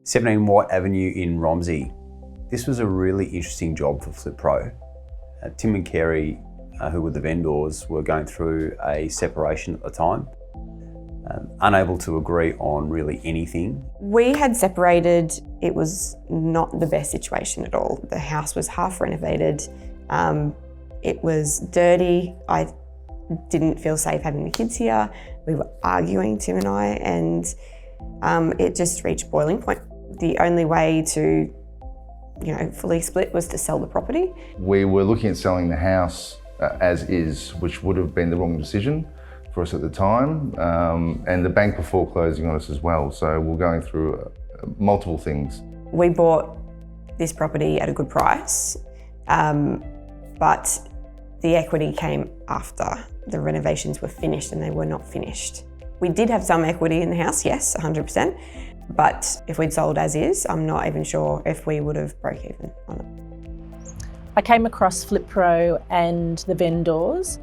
17 Watt Avenue in Romsey. This was a really interesting job for Flipro. Tim and Kerry, who were the vendors, were going through a separation at the time, unable to agree on really anything. We had separated. It was not the best situation at all. The house was half renovated. It was dirty. I didn't feel safe having the kids here. We were arguing, Tim and I, and it just reached boiling point. The only way to, fully split was to sell the property. We were looking at selling the house as is, which would have been the wrong decision for us at the time, and the bank were foreclosing on us as well. So we're going through multiple things. We bought this property at a good price, but the equity came after the renovations were finished, and they were not finished. We did have some equity in the house, yes, 100%, but if we'd sold as is, I'm not even sure if we would have broke even on it. I came across Flipro and the vendors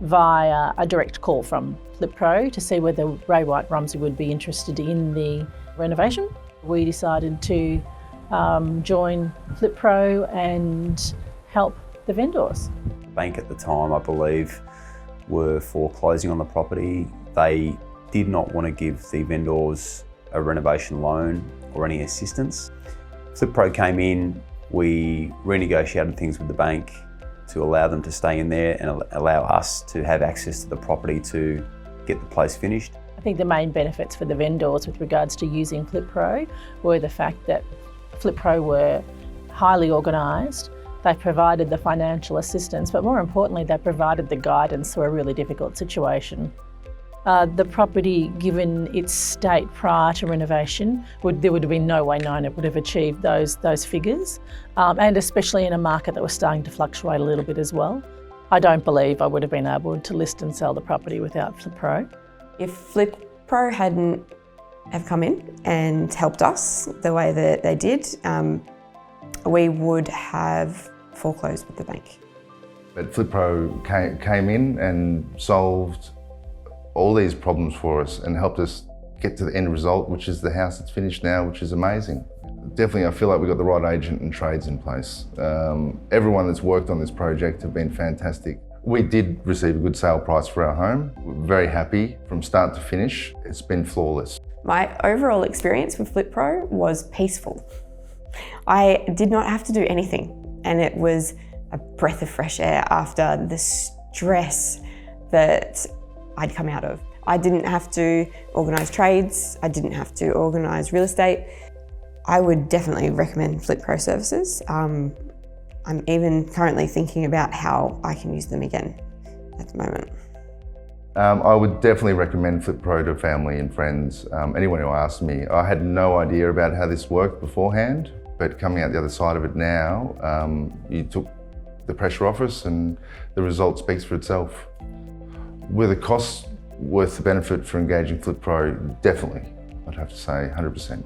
via a direct call from Flipro to see whether Ray White Romsey would be interested in the renovation. We decided to join Flipro and help the vendors. The bank at the time, I believe, were foreclosing on the property. They did not want to give the vendors a renovation loan or any assistance. Flipro came in, we renegotiated things with the bank to allow them to stay in there and allow us to have access to the property to get the place finished. I think the main benefits for the vendors with regards to using Flipro were the fact that Flipro were highly organised. They provided the financial assistance, but more importantly, they provided the guidance through a really difficult situation. The property, given its state prior to renovation, there would have been no way known it would have achieved those figures, and especially in a market that was starting to fluctuate a little bit as well. I don't believe I would have been able to list and sell the property without Flipro. If Flipro hadn't have come in and helped us the way that they did, we would have foreclosed with the bank. But Flipro came in and solved all these problems for us and helped us get to the end result, which is the house that's finished now, which is amazing. Definitely, I feel like we got the right agent and trades in place. Everyone that's worked on this project have been fantastic. We did receive a good sale price for our home. We're very happy from start to finish. It's been flawless. My overall experience with Flipro was peaceful. I did not have to do anything, and it was a breath of fresh air after the stress that I'd come out of. I didn't have to organise trades, I didn't have to organise real estate. I would definitely recommend Flipro services. I'm even currently thinking about how I can use them again at the moment. I would definitely recommend Flipro to family and friends. Anyone who asked me, I had no idea about how this worked beforehand, but coming out the other side of it now, you took the pressure off us and the result speaks for itself. With a cost worth the benefit for engaging Flipro, definitely, I'd have to say 100%.